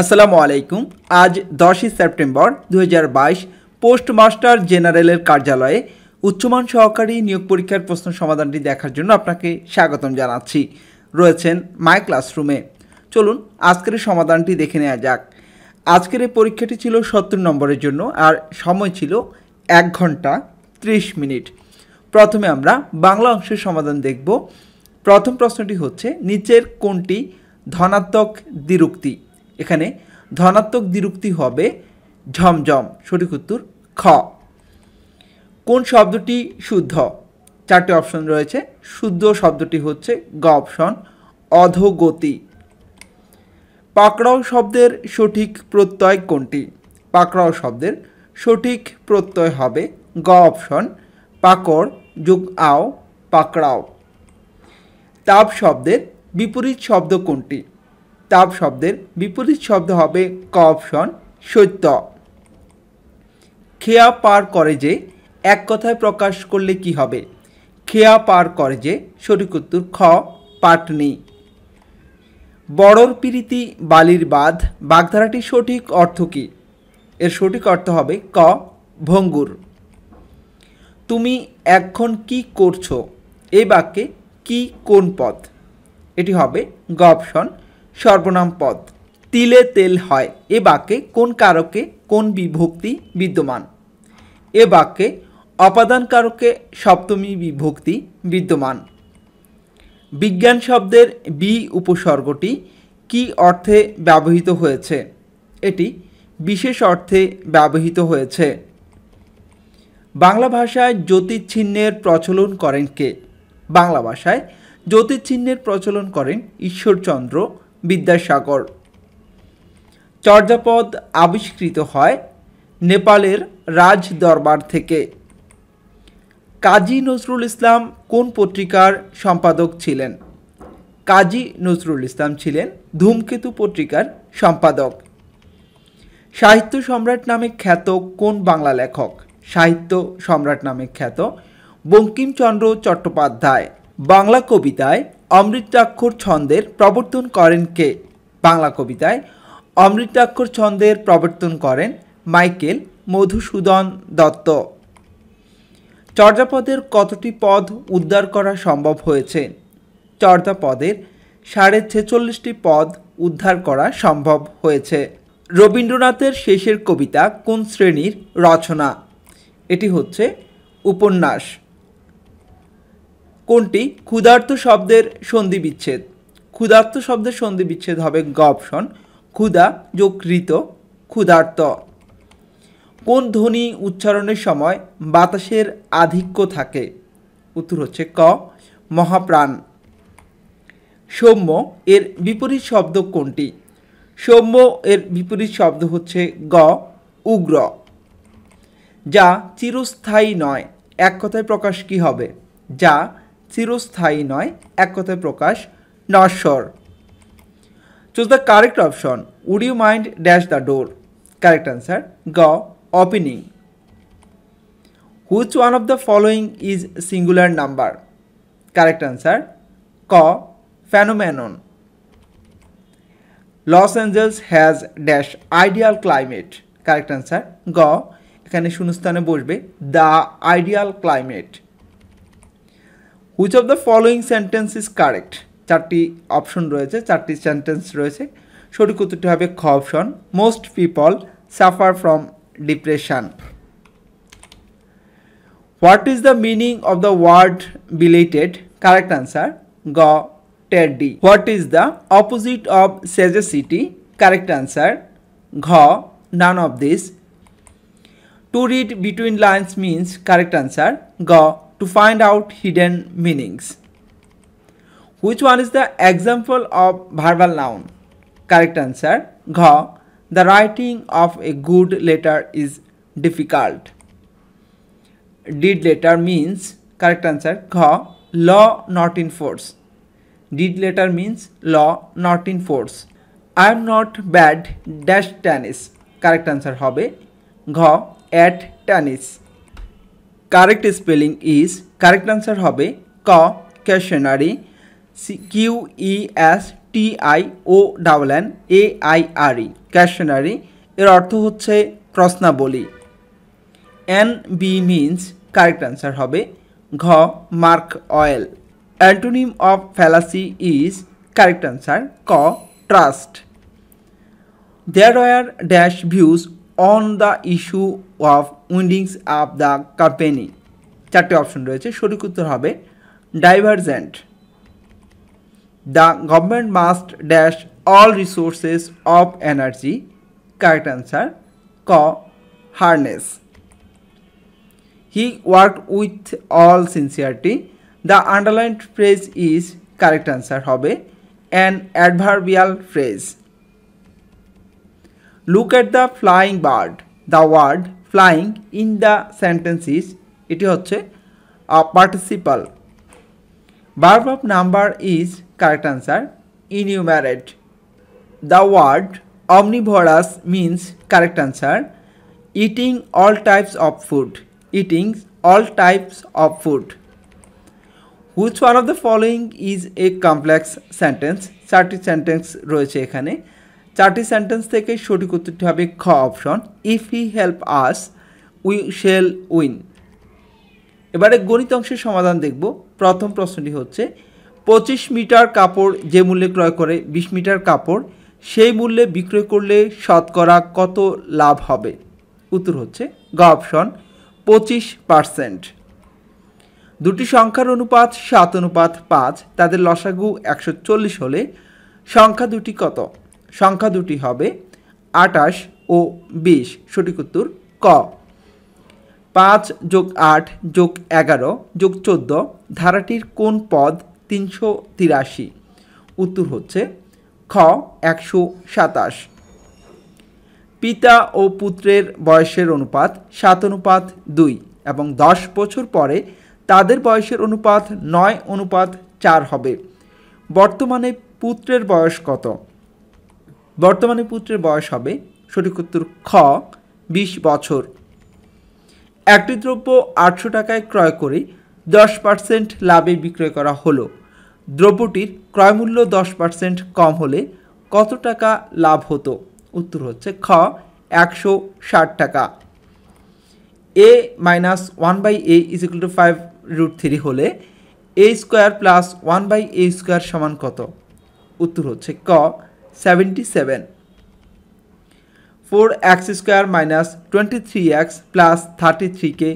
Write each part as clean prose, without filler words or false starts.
আসসালামু আলাইকুম। আজ 10 সেপ্টেম্বর 2022 পোস্টমাস্টার জেনারেলের কার্যালয়ে উচ্চমান সহকারী নিয়োগ পরীক্ষার প্রশ্ন সমাধানটি দেখার জন্য আপনাকে স্বাগতম জানাচ্ছি। রয়েছেন মাই ক্লাসরুমে। চলুন আজকের সমাধানটি দেখে নেওয়া যাক। আজকের এই পরীক্ষাটি ছিল 70 নম্বরের জন্য, আর সময় ছিল 1 ঘন্টা 30 মিনিট। প্রথমে আমরা বাংলা অংশের সমাধান দেখব। প্রথম প্রশ্নটি হচ্ছে, নিচের কোনটি ধনাত্মক দ্বিরুক্তি? এখানে ধনাত্মক দ্বিরুক্তি হবে ঝমঝম। সঠিক উত্তর খ। কোন শব্দটি শুদ্ধ? চারটি অপশন রয়েছে। শুদ্ধ শব্দটি হচ্ছে গ অপশন, অধোগতি। পাকড়াও শব্দের সঠিক প্রত্যয় কোনটি? পাকড়াও শব্দের সঠিক প্রত্যয় হবে গ অপশন, পাকড় যোগ আও, পাকড়াও। তাপ শব্দের বিপরীত শব্দ কোনটি? তাপ শব্দের বিপরীত শব্দ হবে ক অপশন, সত্য। খেয়া পার করে যে এক কথায় প্রকাশ করলে কি হবে? খেয়া পার করে যে। সঠিক উত্তর খ, পাটনি। বড়র পিরিতি বালির বাঁধ বাগধারাটির সঠিক অর্থ কী? এর সঠিক অর্থ হবে ক, ভঙ্গুর। তুমি এখন কি করছো? এই বাক্যে কি কোন পদ? এটি হবে গ অপশন, সর্বনাম পদ। তিলে তেল হয় এ বাক্যে কোন কারকে কোন বিভক্তি বিদ্যমান? এ বাক্যে অপাদান কারকে সপ্তমী বিভক্তি বিদ্যমান। বিজ্ঞান শব্দের বি উপসর্গটি কি অর্থে ব্যবহৃত হয়েছে? এটি বিশেষ অর্থে ব্যবহৃত হয়েছে। বাংলা ভাষায় জ্যোতির্চিহ্নের প্রচলন করেন কে? বাংলা ভাষায় জ্যোতির্চিহ্নের প্রচলন করেন ঈশ্বরচন্দ্র বিদ্যাসাগর। চর্যাপদ আবিষ্কৃত হয় নেপালের রাজ দরবার থেকে। কাজী নজরুল ইসলাম কোন পত্রিকার সম্পাদক ছিলেন? কাজী নজরুল ইসলাম ছিলেন ধূমকেতু পত্রিকার সম্পাদক। সাহিত্য সম্রাট নামে খ্যাত কোন বাংলা লেখক? সাহিত্য সম্রাট নামে খ্যাত বঙ্কিমচন্দ্র চট্টোপাধ্যায়। বাংলা কবিতায় অমৃতাক্ষর ছন্দের প্রবর্তন করেন কে? বাংলা কবিতায় অমৃতাক্ষর ছন্দের প্রবর্তন করেন মাইকেল মধুসূদন দত্ত। চর্যাপদের কতটি পদ উদ্ধার করা সম্ভব হয়েছে? চর্যাপদের 46.5টি পদ উদ্ধার করা সম্ভব হয়েছে। রবীন্দ্রনাথের শেষের কবিতা কোন শ্রেণীর রচনা? এটি হচ্ছে উপন্যাস। কোনটি ক্ষুধার্ত শব্দের সন্ধি বিচ্ছেদ? ক্ষুধার্ত শব্দের সন্ধি বিচ্ছেদ হবে গ অপশন, ক্ষুধা যোগ কৃত, ক্ষুধার্ত। কোন ধ্বনি উচ্চারণের সময় বাতাসের আধিক্য থাকে? উত্তর হচ্ছে ক, মহাপ্রাণ। সৌম্য এর বিপরীত শব্দ কোনটি? সৌম্য এর বিপরীত শব্দ হচ্ছে গ, উগ্র। যা চিরস্থায়ী নয় এক কথায় প্রকাশ কি হবে? যা চিরস্থায়ী নয় এক কথায় প্রকাশ নশ্বর। Choose the correct option. Would you mind dash the door? Correct answer গ, opening. Which one of the following is singular number? Correct answer ক, phenomenon. Los Angeles has dash ideal climate? Correct answer গ, এখানে শূন্যস্থানে বসবে the ideal climate. Which of the following sentence is correct? চারটি option রয়েছে, চারটি sentence রয়েছে। সঠিক উত্তরটি হবে খ option, most people suffer from depression. What is the meaning of the word belated? Correct answer গ, টেডি। What is the opposite of sagacity? Correct answer ঘ, none of this. To read between lines means? Correct answer G, to find out hidden meanings. Which one is the example of verbal noun? Correct answer G, the writing of a good letter is difficult. Deed letter means? Correct answer G, law not in force. Deed letter means law not in force. I am not bad dash tennis. Correct answer hobe G, at tennis. Correct spelling is? Correct answer hobe ক, questionary, QEST QUESTIONNARE কোয়েশ্চেনারি এর অর্থ হচ্ছে প্রশ্নাবলী। NB means correct answer হবে ঘ mark oil. Antonym of fallacy is correct answer ক trust. There were dash views on the issue of windings of the company। চারটি option রয়েছে, সঠিক উত্তর হবে divergent. The government must dash all resources of energy, correct answer ক harness। He worked with all sincerity, the underlined phrase is correct answer হবে an adverbial phrase। Look at the flying bird, the word flying in the sentence is এটি হচ্ছে a participle। Verb of number is correct answer enumerate। The word omnivorous means correct answer eating all types of food, eating all types of food। Which one of the following is a complex sentence? চারটি sentence রয়েছে এখানে, চারটি sentence থেকে সঠিক উত্তরটি হবে খ option if he help us we shall win. এবারে গণিত অংশের সমাধান দেখব। প্রথম প্রশ্নটি হচ্ছে 25 মিটার কাপড় যে মূল্যে ক্রয় করে 20 মিটার কাপড় সেই মূল্যে বিক্রয় করলে শতকরা কত লাভ হবে? উত্তর হচ্ছে গ অপশন 25%। দুটি সংখ্যার অনুপাত 7:5, তাদের লসাগু 140 হলে সংখ্যা দুটি কত? সংখ্যা দুটি হবে 28 ও 20। সঠিক উত্তর ক। 5 + 8 + 11 + 14 ধারাটির কোন পদ 383? উত্তর হচ্ছে খ 127। পিতা ও পুত্রের বয়সের অনুপাত 7:2 এবং 10 বছর পরে তাদের বয়সের অনুপাত 9:4 হবে। বর্তমানে পুত্রের বয়স কত? বর্তমানে পুত্রের বয়স হবে সঠিক উত্তর খ 20 বছর। একটি দ্রব্য 800 টাকায় ক্রয় করে 10% লাভে বিক্রয় করা হলো। দ্রব্যটির ক্রয়মূল্য 10% কম হলে কত টাকা লাভ হতো? উত্তর হচ্ছে খ 160 টাকা। a - 1/a = 5√3 হলে a² + 1/a² সমান কত? উত্তর হচ্ছে ক 77। 4x² - 23x + 33 কে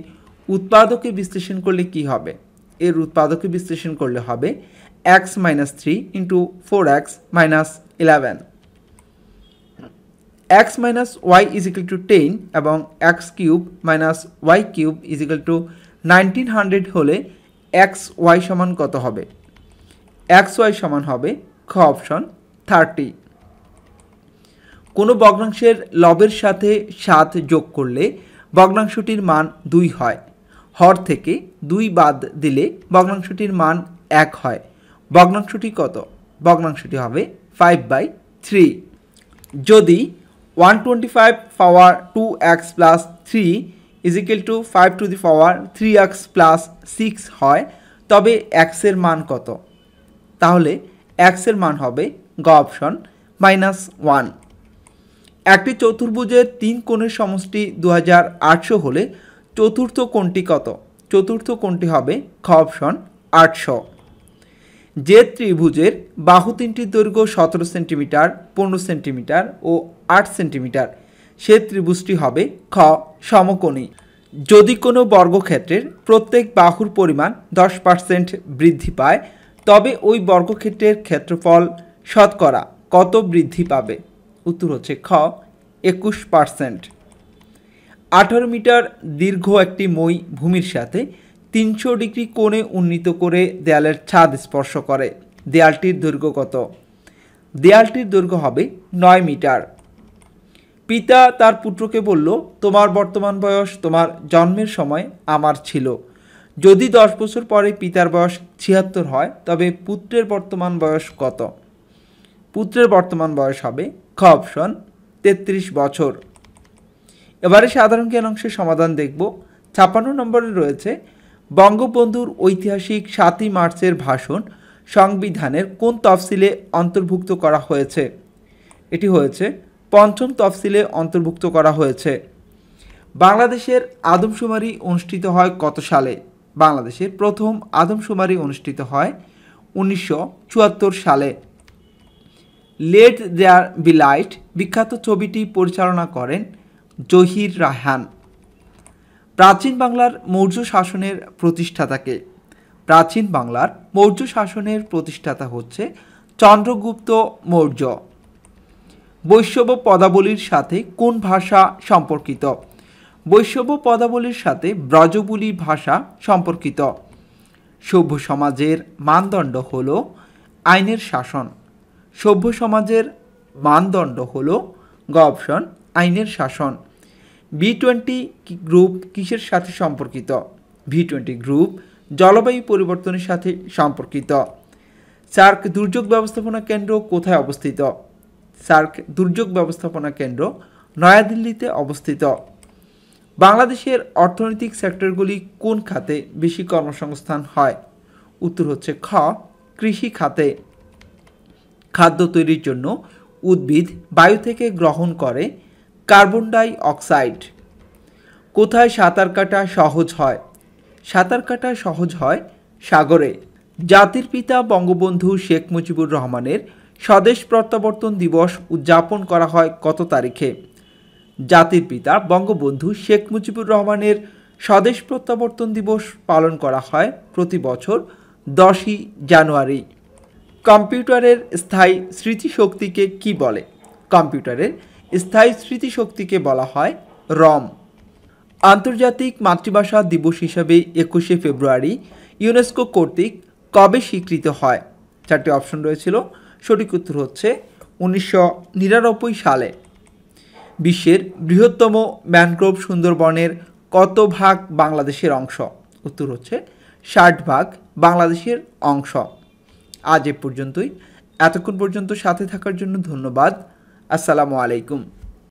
উৎপাদকে বিশ্লেষণ করলে কি হবে? এর উৎপাদকে বিশ্লেষণ করলে হবে x - 3 × 4x - 11। x - y = 10 এবং x³ - y³ = 1900 হলে xy সমান কত হবে? xy সমান হবে খ অপশন 30। কোনো ভগ্নাংশের লবের সাথে 7 যোগ করলে ভগ্নাংশটির মান 2 হয়। হর থেকে 2 বাদ দিলে ভগ্নাংশটির মান 1 হয়। ভগ্নাংশটি কত? ভগ্নাংশটি হবে 5/3। যদি 125 পাওয়ার 2x + 3 = 5⁵x + 6 হয় তবে x এর মান কত? তাহলে x এর মান হবে গ অপশন -1। একটি চতুর্ভুজের 3 কোণের সমষ্টি 2800 হলে চতুর্থ কোণটি কত? চতুর্থ কোণটি হবে খ অপশন 800। যে ত্রিভুজের বাহু তিনটির দৈর্ঘ্য 17 সেন্টিমিটার, 15 সেন্টিমিটার ও 8 সেন্টিমিটার সে ত্রিভুজটি হবে খ সমকোণী। যদি কোনো বর্গক্ষেত্রের প্রত্যেক বাহুর পরিমাণ 10% বৃদ্ধি পায় তবে ওই বর্গক্ষেত্রের ক্ষেত্রফল শতকরা কত বৃদ্ধি পাবে? উত্তর হচ্ছে খ 21%। 18 মিটার দীর্ঘ একটি মই ভূমির সাথে 300 ডিগ্রি কোণে উন্নীত করে দেয়ালের ছাদ স্পর্শ করে। দেয়ালটির দৈর্ঘ্য কত? দেয়ালটির দৈর্ঘ্য হবে 9 মিটার। পিতা তার পুত্রকে বলল, তোমার বর্তমান বয়স তোমার জন্মের সময় আমার ছিল। যদি 10 বছর পরে পিতার বয়স 76 হয় তবে পুত্রের বর্তমান বয়স কত? পুত্রের বর্তমান বয়স হবে খ অপশন 33 বছর। এবারে সাধারণ জ্ঞান অংশের সমাধান দেখব। 56 নম্বরে রয়েছে বঙ্গবন্ধুর ঐতিহাসিক 7ই মার্চের ভাষণ সংবিধানের কোন তফসিলে অন্তর্ভুক্ত করা হয়েছে? এটি হয়েছে পঞ্চম তফসিলে অন্তর্ভুক্ত করা হয়েছে। বাংলাদেশের আদমশুমারি অনুষ্ঠিত হয় কত সালে? বাংলাদেশের প্রথম আদমশুমারি অনুষ্ঠিত হয় 1974 সালে। লেট দেয়ার বি লাইট বিখ্যাত ছবিটি পরিচালনা করেন জহির রায়হান। প্রাচীন বাংলার মৌর্য শাসনের প্রতিষ্ঠাতাকে? প্রাচীন বাংলার মৌর্য শাসনের প্রতিষ্ঠাতা হচ্ছে চন্দ্রগুপ্ত মৌর্য। বৈষ্ণব পদাবলীর সাথে কোন ভাষা সম্পর্কিত? বৈষ্ণব পদাবলীর সাথে ব্রজবুলি ভাষা সম্পর্কিত। সভ্য সমাজের মানদণ্ড হল আইনের শাসন। সভ্য সমাজের মানদণ্ড হল গ অপশন আইনের শাসন। B20 গ্রুপ কিসের সাথে সম্পর্কিত? B20 গ্রুপ জলবায়ু পরিবর্তনের সাথে সম্পর্কিত। সার্ক দুর্যোগ ব্যবস্থাপনা কেন্দ্র কোথায় অবস্থিত? সার্ক দুর্যোগ ব্যবস্থাপনা কেন্দ্র নয়াদিল্লিতে অবস্থিত। বাংলাদেশের অর্থনৈতিক সেক্টরগুলি কোন খাতে বেশি কর্মসংস্থান হয়? উত্তর হচ্ছে খ কৃষি খাতে। খাদ্য তৈরির জন্য উদ্ভিদ বায়ু থেকে গ্রহণ করে কার্বন ডাই অক্সাইড। কোথায় সাঁতার কাটা সহজ হয়? সাঁতার কাটা সহজ হয় সাগরে। জাতির পিতা বঙ্গবন্ধু শেখ মুজিবুর রহমানের স্বদেশ প্রত্যাবর্তন দিবস উদযাপন করা হয় কত তারিখে? জাতির পিতা বঙ্গবন্ধু শেখ মুজিবুর রহমানের স্বদেশ প্রত্যাবর্তন দিবস পালন করা হয় প্রতি বছর 10ই জানুয়ারি। কম্পিউটারের স্থায়ী স্মৃতিশক্তিকে কি বলে? কম্পিউটারের স্থায়ী স্মৃতিশক্তিকে বলা হয় রম। আন্তর্জাতিক মাতৃভাষা দিবস হিসাবে 21শে ফেব্রুয়ারি ইউনেস্কো কর্তৃক কবে স্বীকৃত হয়? চারটি অপশন রয়েছিল, সঠিক উত্তর হচ্ছে 1999 সালে। বিশ্বের বৃহত্তম ম্যানগ্রোভ সুন্দরবনের কত ভাগ বাংলাদেশের অংশ? উত্তর হচ্ছে 60 ভাগ বাংলাদেশের অংশ। আজ এ পর্যন্তই। এতক্ষণ পর্যন্ত সাথে থাকার জন্য ধন্যবাদ। আসসালামু আলাইকুম।